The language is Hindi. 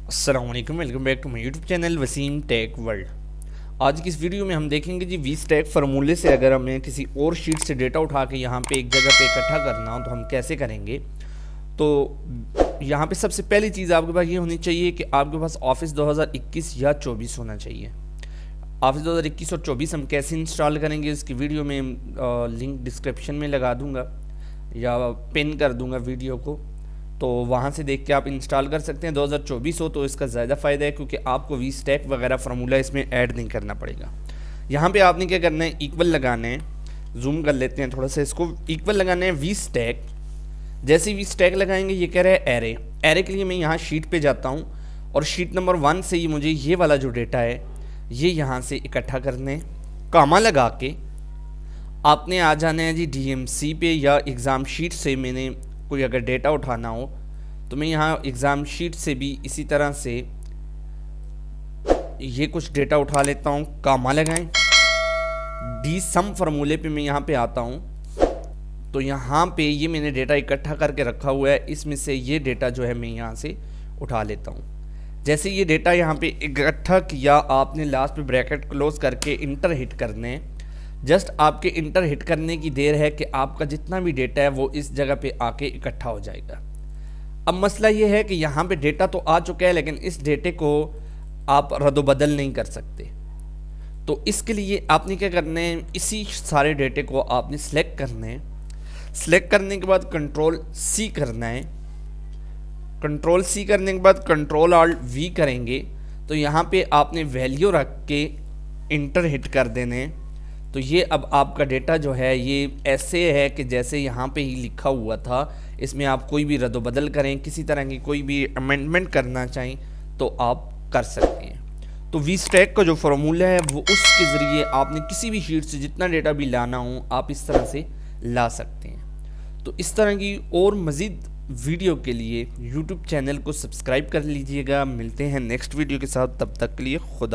अस्सलाम वालेकुम, welcome back to my YouTube channel Waseem tech world. आज की इस वीडियो में हम देखेंगे जी वी स्टैक फार्मूले से अगर हमें किसी और शीट से डेटा उठा के यहाँ पे एक जगह पे इकट्ठा करना हो तो हम कैसे करेंगे। तो यहाँ पे सबसे पहली चीज़ आपके पास ये होनी चाहिए कि आपके पास ऑफिस 2021 या 24 होना चाहिए। ऑफिस 2021 और 24 हम कैसे इंस्टॉल करेंगे इसकी वीडियो में लिंक डिस्क्रिप्शन में लगा दूँगा या पिन कर दूँगा वीडियो को, तो वहाँ से देख के आप इंस्टॉल कर सकते हैं। 2024 हो तो इसका ज़्यादा फ़ायदा है क्योंकि आपको वी स्टैक वगैरह फार्मूला इसमें ऐड नहीं करना पड़ेगा। यहाँ पे आपने क्या करना है, इक्वल लगाना है। जूम कर लेते हैं थोड़ा सा, इसको इक्वल लगाना है वी स्टैक। जैसे वी स्टैक लगाएंगे ये कह रहा है एरे। एरे के लिए मैं यहाँ शीट पे जाता हूँ और शीट नंबर 1 से ही मुझे ये वाला जो डेटा है ये यहाँ से इकट्ठा करने है। कामा लगा के आपने आ जाना है जी DMC पे या एग्ज़ाम शीट से मैंने कोई अगर डेटा उठाना हो तो मैं यहाँ एग्ज़ाम शीट से भी इसी तरह से ये कुछ डेटा उठा लेता हूँ। कामा लगाएं, डी सम फार्मूले पे मैं यहाँ पे आता हूँ तो यहाँ पे ये मैंने डेटा इकट्ठा करके रखा हुआ है, इसमें से ये डेटा जो है मैं यहाँ से उठा लेता हूँ। जैसे ये डेटा यहाँ पे इकट्ठा किया आपने लास्ट पे ब्रैकेट क्लोज करके इंटर हिट करने हैं। जस्ट आपके इंटर हिट करने की देर है कि आपका जितना भी डेटा है वो इस जगह पे आके इकट्ठा हो जाएगा। अब मसला ये है कि यहाँ पे डेटा तो आ चुका है लेकिन इस डेटे को आप रद्द-बदल नहीं कर सकते। तो इसके लिए आपने क्या करना है, इसी सारे डेटे को आपने सिलेक्ट करना है। सिलेक्ट करने के बाद कंट्रोल C करना है। कंट्रोल C करने के बाद कंट्रोल Alt V करेंगे तो यहाँ पे आपने वैल्यू रख के इंटर हिट कर देने। तो ये अब आपका डेटा जो है ये ऐसे है कि जैसे यहाँ पे ही लिखा हुआ था। इसमें आप कोई भी रद्द-बदल करें, किसी तरह की कोई भी अमेंडमेंट करना चाहें तो आप कर सकते हैं। तो वी स्टैक का जो फार्मूला है वो उसके ज़रिए आपने किसी भी शीट से जितना डेटा भी लाना हो आप इस तरह से ला सकते हैं। तो इस तरह की और मज़ीद वीडियो के लिए यूट्यूब चैनल को सब्सक्राइब कर लीजिएगा। मिलते हैं नेक्स्ट वीडियो के साथ, तब तक के लिए खुदा।